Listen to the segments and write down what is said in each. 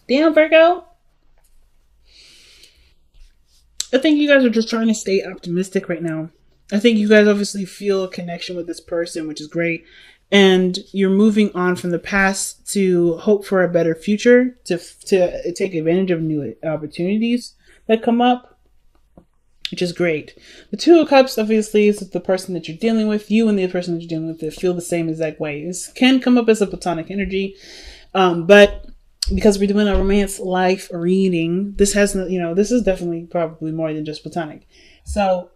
Damn, Virgo. I think you guys are just trying to stay optimistic right now. I think you guys obviously feel a connection with this person, which is great. And you're moving on from the past to hope for a better future, to take advantage of new opportunities that come up, which is great. The Two of Cups obviously is the person that you're dealing with. You and the person that you're dealing with that feel the same exact way. This can come up as a platonic energy, but because we're doing a romance life reading, this has this is definitely probably more than just platonic. So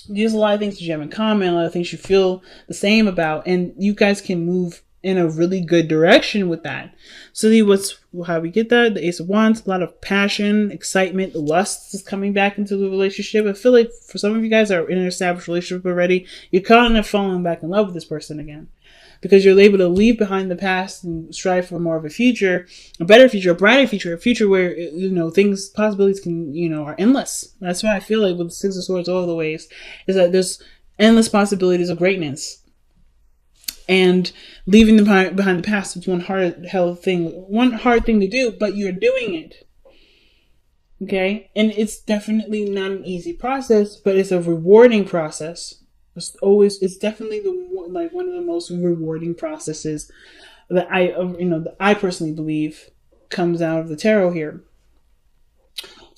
there's a lot of things that you have in common, a lot of things you feel the same about, and you guys can move in a really good direction with that. So what's how we get that? The Ace of Wands, a lot of passion, excitement, lust is coming back into the relationship. I feel like for some of you guys that are in an established relationship already, you're kind of falling back in love with this person again, because you're able to leave behind the past and strive for more of a future, a better future, a brighter future, a future where, things, possibilities can, are endless. That's why I feel like with the Six of Swords all the ways is that there's endless possibilities of greatness. And leaving behind the past is one hard thing to do, but you're doing it. Okay? And it's definitely not an easy process, but it's a rewarding process. It's definitely one of the most rewarding processes that I personally believe comes out of the tarot here.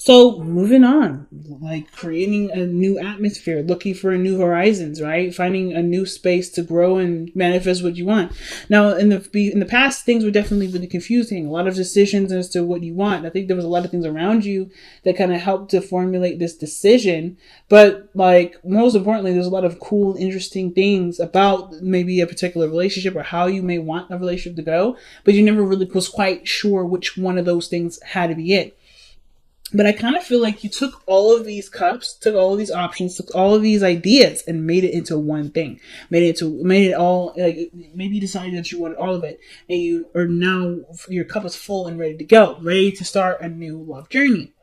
So moving on, like creating a new atmosphere, looking for new horizons, right? Finding a new space to grow and manifest what you want. Now, in the past, things were definitely really confusing. A lot of decisions as to what you want. I think there was a lot of things around you that kind of helped to formulate this decision. But like most importantly, there's a lot of cool, interesting things about maybe a particular relationship or how you may want a relationship to go. But you never really was quite sure which one of those things had to be it. But I kind of feel like you took all of these cups, took all of these options, took all of these ideas and made it into one thing. Made it all, like, maybe you decided that you wanted all of it. And you are now, your cup is full and ready to go. Ready to start a new love journey.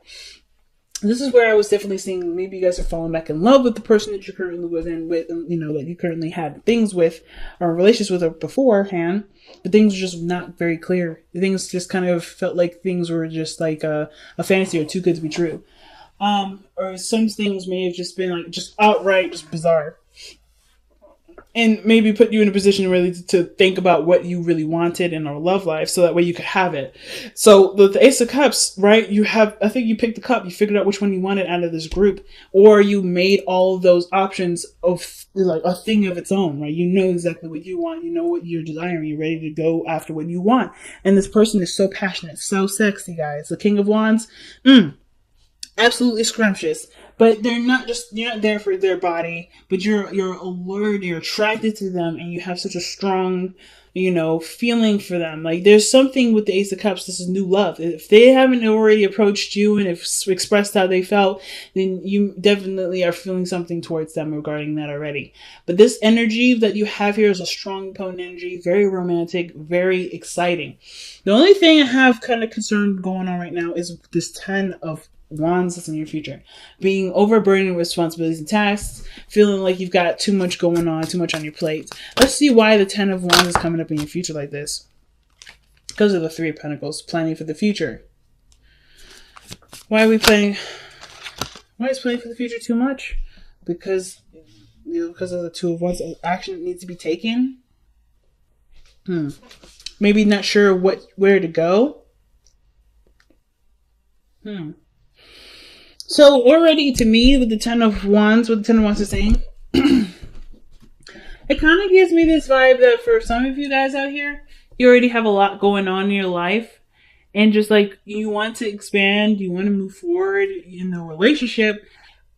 This is where I was definitely seeing maybe you guys are falling back in love with the person that you're currently with that you currently had things with or relationships with beforehand, but things were just not very clear. Things just kind of felt like things were just like a fantasy or too good to be true. Or some things may have just been like just outright just bizarre. And maybe put you in a position really to think about what you really wanted in our love life so that way you could have it. So the Ace of Cups, right? I think you picked the cup, you figured out which one you wanted out of this group, or you made all of those options of like a thing of its own, right? You know exactly what you want, you know what you're desiring, you're ready to go after what you want. And this person is so passionate, so sexy, guys. The King of Wands, absolutely scrumptious. But you're not there for their body, but you're allured, you're attracted to them, and you have such a strong, feeling for them. Like there's something with the Ace of Cups, this is new love. If they haven't already approached you and have expressed how they felt, then you definitely are feeling something towards them regarding that already. But this energy that you have here is a strong, potent energy, very romantic, very exciting. The only thing I have kind of concerned going on right now is this 10 of Wands that's in your future. Being overburdened with responsibilities and tasks, feeling like you've got too much going on, too much on your plate. Let's see why the 10 of Wands is coming up in your future like this. Because of the 3 of Pentacles, planning for the future. Why are we planning? Why is planning for the future too much? Because because of the 2 of Wands, action needs to be taken. Maybe not sure where to go. So already to me, with the 10 of Wands, what the 10 of Wands is saying, it kind of gives me this vibe that for some of you guys out here, you already have a lot going on in your life. And just like you want to expand, you want to move forward in the relationship.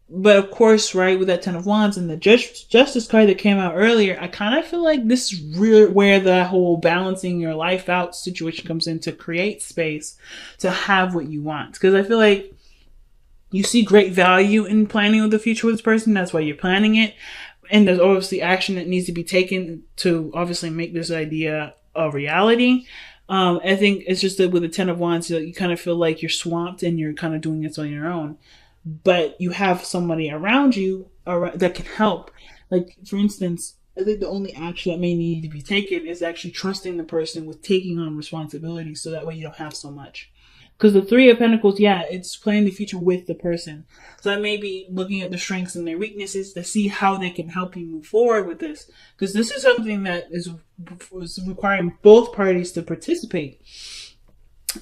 But of course, right, with that 10 of Wands and the Justice card that came out earlier, I kind of feel like this is really where the whole balancing your life out situation comes in, to create space to have what you want. Because I feel like you see great value in planning with the future with this person. That's why you're planning it. And there's obviously action that needs to be taken to obviously make this idea a reality. I think it's just that with the 10 of Wands, you kind of feel like you're swamped and you're kind of doing this on your own. But you have somebody around you that can help. Like, for instance, I think the only action that may need to be taken is actually trusting the person with taking on responsibility, so that way you don't have so much. Because the Three of Pentacles, yeah, it's playing the future with the person. So I may be looking at their strengths and their weaknesses to see how they can help you move forward with this. Because this is something that is requiring both parties to participate.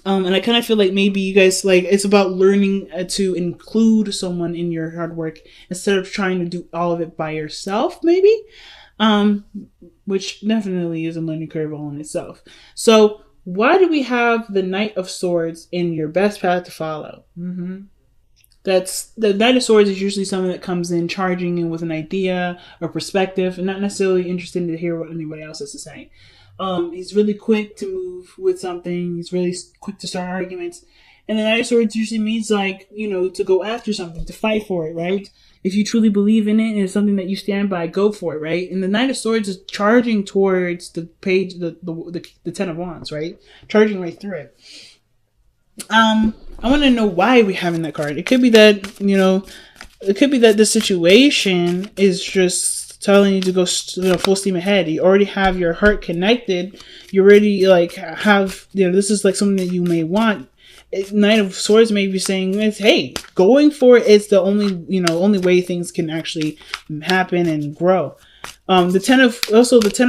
And I kind of feel like maybe you guys, like, it's about learning to include someone in your hard work instead of trying to do all of it by yourself, maybe. Which definitely is a learning curve all in itself. So why do we have the Knight of Swords in your best path to follow? That's the Knight of Swords is usually someone that comes in charging in with an idea or perspective and not necessarily interested to hear what anybody else has to say. He's really quick to move with something. He's really quick to start arguments. And the Knight of Swords usually means, like, you know, to go after something, to fight for it, right? If you truly believe in it and it's something that you stand by, go for it, right? And the Knight of Swords is charging towards the page, the Ten of Wands, right? Charging right through it. I want to know why we're having that card. It could be that, you know, it could be that the situation is just telling you to go, you know, full steam ahead. You already have your heart connected. You already, like, have, you know, this is like something that you may want. Knight of Swords may be saying, hey, going for it is the only way things can actually happen and grow. The Ten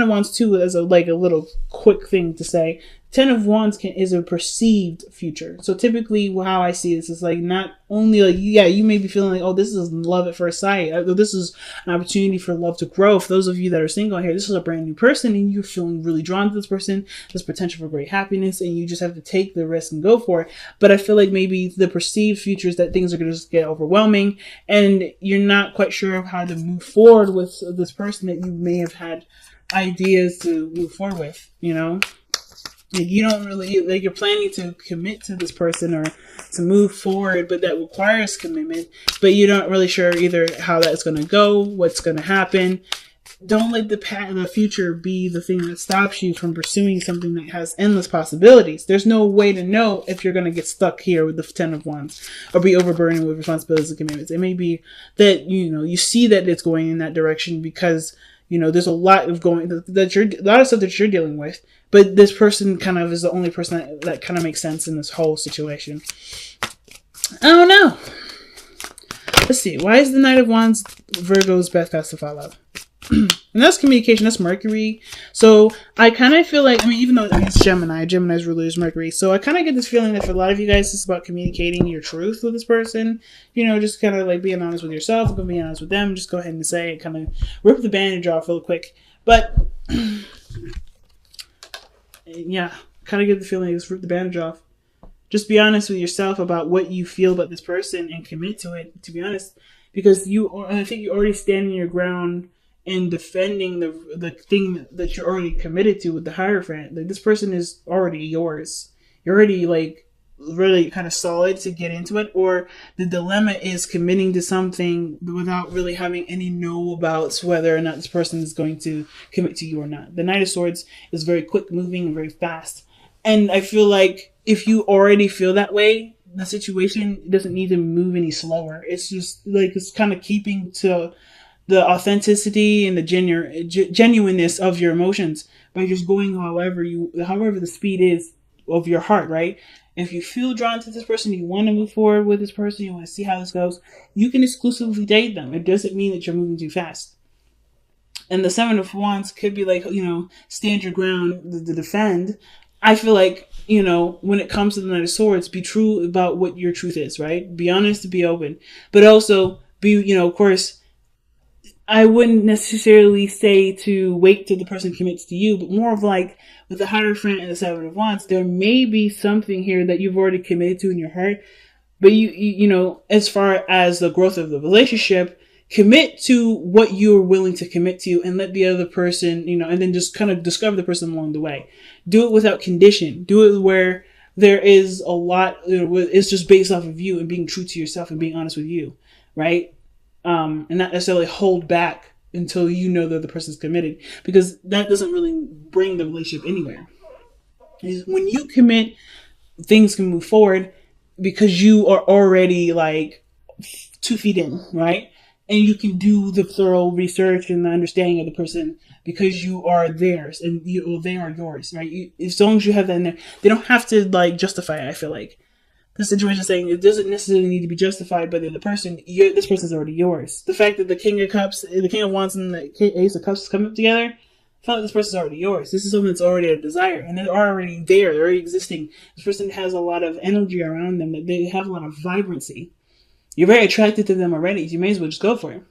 of Wands too is a little quick thing to say. Ten of Wands is a perceived future. So typically how I see this is like, not only like, yeah, you may be feeling like, oh, this is love at first sight. This is an opportunity for love to grow. For those of you that are single here, this is a brand new person and you're feeling really drawn to this person. There's potential for great happiness and you just have to take the risk and go for it. But I feel like maybe the perceived future is that things are going to just get overwhelming and you're not quite sure of how to move forward with this person that you may have had ideas to move forward with, you know? Like, you don't really, like, you're planning to commit to this person or to move forward, but that requires commitment, but you're not really sure either how that's going to go, what's going to happen. Don't let the future be the thing that stops you from pursuing something that has endless possibilities. There's no way to know if you're going to get stuck here with the Ten of Wands or be overburdened with responsibilities and commitments. It may be that, you know, you see that it's going in that direction because, you know, there's a lot of a lot of stuff that you're dealing with, but this person kind of is the only person that kind of makes sense in this whole situation. I don't know. Let's see. Why is the Knight of Wands Virgo's best path to follow? And that's communication. That's Mercury. So I kind of feel like, I mean, even though it's Gemini's ruler is Mercury. So I kind of get this feeling that for a lot of you guys, it's about communicating your truth with this person. You know, just kind of like being honest with yourself, being honest with them. Just go ahead and say it. Kind of rip the bandage off real quick. But yeah, kind of get the feeling just rip the bandage off. Just be honest with yourself about what you feel about this person and commit to it. To be honest, because I think you're already standing your ground and defending the thing that you're already committed to with the Hierophant. Like, this person is already yours. You're already, like, really kind of solid to get into it. Or the dilemma is committing to something without really having any know about whether or not this person is going to commit to you or not. The Knight of Swords is very quick moving and very fast. And I feel like if you already feel that way, the situation doesn't need to move any slower. It's just like, it's kind of keeping to the authenticity and the genuineness of your emotions by just going however the speed is of your heart, right? If you feel drawn to this person, you want to move forward with this person, you want to see how this goes, you can exclusively date them. It doesn't mean that you're moving too fast. And the Seven of Wands could be like, you know, stand your ground to defend. I feel like, you know, when it comes to the Knight of Swords, be true about what your truth is, right? Be honest, be open. But also be, you know, of course, I wouldn't necessarily say to wait till the person commits to you, but more of like with the Hierophant and the Seven of Wands, there may be something here that you've already committed to in your heart. But you know, as far as the growth of the relationship, commit to what you're willing to commit to and let the other person, you know, and then just kind of discover the person along the way. Do it without condition. Do it where there is a lot, you know, it's just based off of you and being true to yourself and being honest with you, right? And not necessarily hold back until you know that the person's committed, because that doesn't really bring the relationship anywhere. When you commit, things can move forward because you are already like 2 feet in, right? And you can do the thorough research and the understanding of the person because you are theirs and they are yours, right? As long as you have that in there, they don't have to like justify it. I feel like the situation is saying it doesn't necessarily need to be justified by the other person. This person's already yours. The fact that the King of Cups, the King of Wands, and the Ace of Cups come up together, I feel like this person's already yours. This is something that's already a desire, and they're already there. They're already existing. This person has a lot of energy around them. That they have a lot of vibrancy. You're very attracted to them already. You may as well just go for it.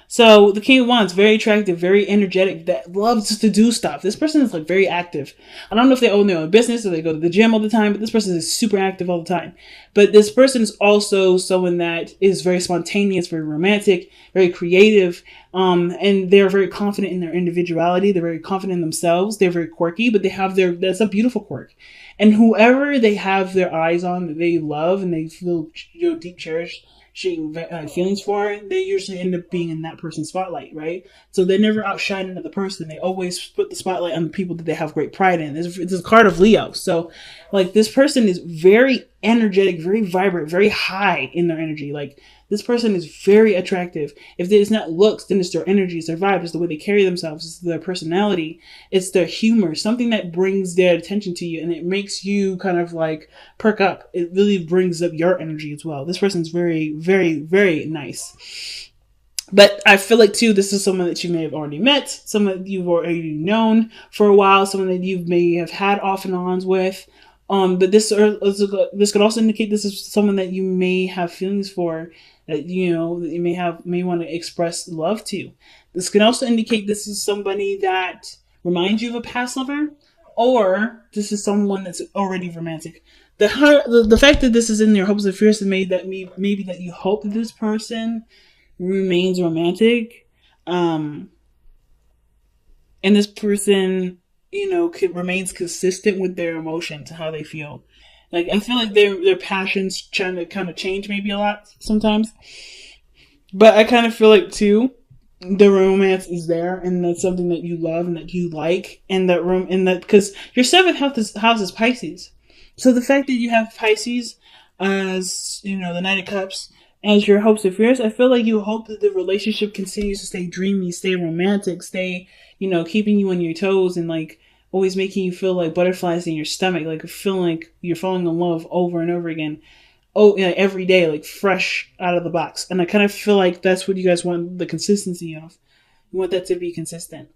So the King of Wands, very attractive, very energetic, that loves to do stuff. This person is like very active. I don't know if they own their own business or they go to the gym all the time, but this person is super active all the time. But this person is also someone that is very spontaneous, very romantic, very creative, and they're very confident in their individuality. They're very confident in themselves. They're very quirky, but they have that's a beautiful quirk. And whoever they have their eyes on that they love and they feel deep cherished feelings for, they usually end up being in that person's spotlight, right? So they never outshine another person. They always put the spotlight on the people that they have great pride in. It's a card of Leo. So like this person is very energetic, very vibrant, very high in their energy. Like this person is very attractive. If it's not looks, then it's their energy, it's their vibe, it's the way they carry themselves, it's their personality, it's their humor, something that brings their attention to you and it makes you kind of like perk up. It really brings up your energy as well. This person's very, very, very nice. But I feel like too, this is someone that you may have already met, someone that you've already known for a while, someone that you may have had off and ons with. But this could also indicate this is someone that you may have feelings for, that that you may want to express love to. This can also indicate this is somebody that reminds you of a past lover, or this is someone that's already romantic. The fact that this is in your hopes and fears has made that maybe that you hope that this person remains romantic, and this person remains consistent with their emotions, how they feel. Like I feel like their passions trying to kind of change maybe a lot sometimes, but I kind of feel like too the romance is there, and that's something that you love and that you like, and that because your seventh house is Pisces, so the fact that you have Pisces as the Knight of Cups as your hopes and fears, I feel like you hope that the relationship continues to stay dreamy, stay romantic, stay keeping you on your toes and like always making you feel like butterflies in your stomach, like feeling like you're falling in love over and over again. Every day, like fresh out of the box. And I kind of feel like that's what you guys want the consistency of. You want that to be consistent.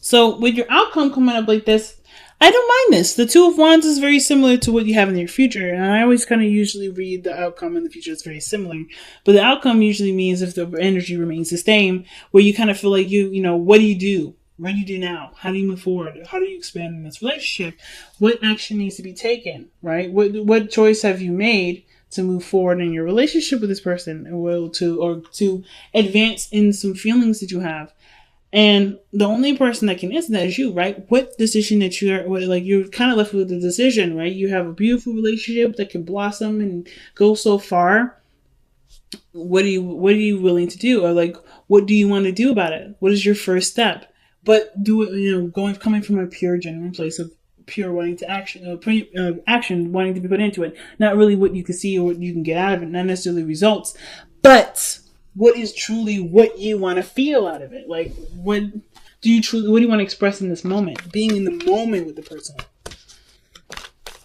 So with your outcome coming up like this, I don't mind this. The Two of Wands is very similar to what you have in your future. And I always kind of usually read the outcome in the future. It's very similar. But the outcome usually means if the energy remains the same, where you kind of feel like what do you do? What do you do now? How do you move forward? How do you expand in this relationship? What action needs to be taken, right? What choice have you made to move forward in your relationship with this person, or to advance in some feelings that you have? And the only person that can answer that is you, right? What decision that you're kind of left with the decision, right? You have a beautiful relationship that can blossom and go so far. What are you willing to do? Or like, what do you want to do about it? What is your first step? But do it, coming from a pure, genuine place of pure wanting to action wanting to be put into it. Not really what you can see or what you can get out of it, not necessarily results, but what is truly what you want to feel out of it. Like, what do you want to express in this moment? Being in the moment with the person.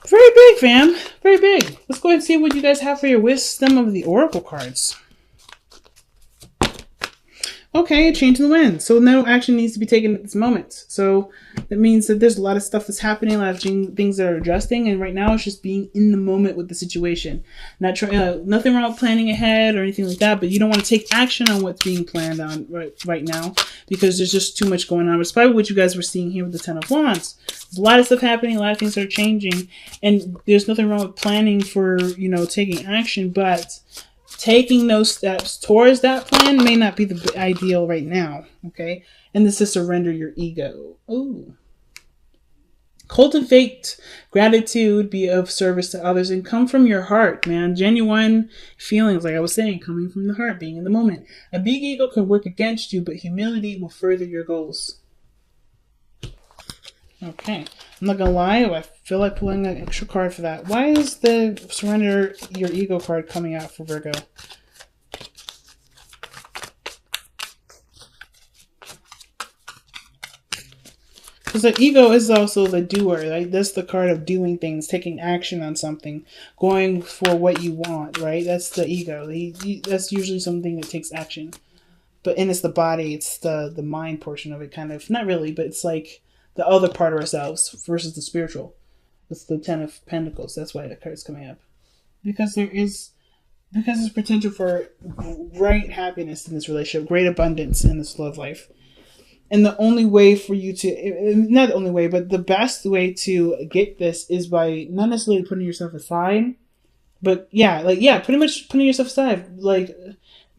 Very big, fam. Very big. Let's go ahead and see what you guys have for your wisdom of the Oracle cards. Okay, a change in the wind. So no action needs to be taken at this moment. So that means that there's a lot of stuff that's happening, a lot of things that are adjusting, and right now it's just being in the moment with the situation. Nothing wrong with planning ahead or anything like that, but you don't want to take action on what's being planned on right now because there's just too much going on. It's probably what you guys were seeing here with the Ten of Wands. There's a lot of stuff happening, a lot of things are changing, and there's nothing wrong with planning for taking action, but taking those steps towards that plan may not be the ideal right now, okay? And this is surrender your ego. Ooh. Cultivate gratitude, be of service to others, and come from your heart, man. Genuine feelings, like I was saying, coming from the heart, being in the moment. A big ego can work against you, but humility will further your goals. Okay. I'm not gonna lie, I feel like pulling an extra card for that. Why is the surrender your ego card coming out for Virgo? Because the ego is also the doer, right? That's the card of doing things, taking action on something, going for what you want, right? That's the ego. That's usually something that takes action. But and it's the body, it's the mind portion of it, kind of. Not really, but it's like the other part of ourselves versus the spiritual. It's the Ten of Pentacles. That's why that card's coming up. Because there's potential for great happiness in this relationship, great abundance in this love life. And the only way for you to, not the only way, but the best way to get this is by not necessarily putting yourself aside, but yeah, pretty much putting yourself aside, like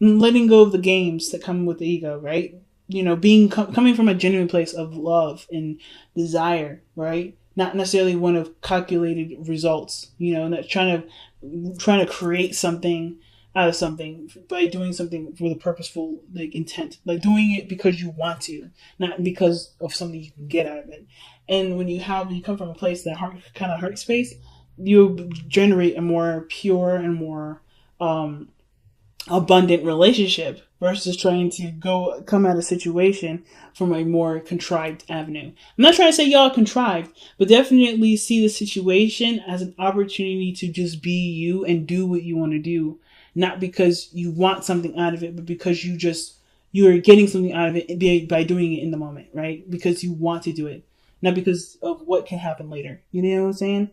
letting go of the games that come with the ego, right? Being coming from a genuine place of love and desire, right? Not necessarily one of calculated results, not trying to create something out of something by doing something with a purposeful like intent, like doing it because you want to, not because of something you can get out of it. And when you come from a place, that heart space, you generate a more pure and more abundant relationship versus trying to come at a situation from a more contrived avenue. I'm not trying to say y'all contrived, but definitely see the situation as an opportunity to just be you and do what you want to do, not because you want something out of it, but because you are getting something out of it by doing it in the moment, right? Because you want to do it, not because of what can happen later. You know what I'm saying?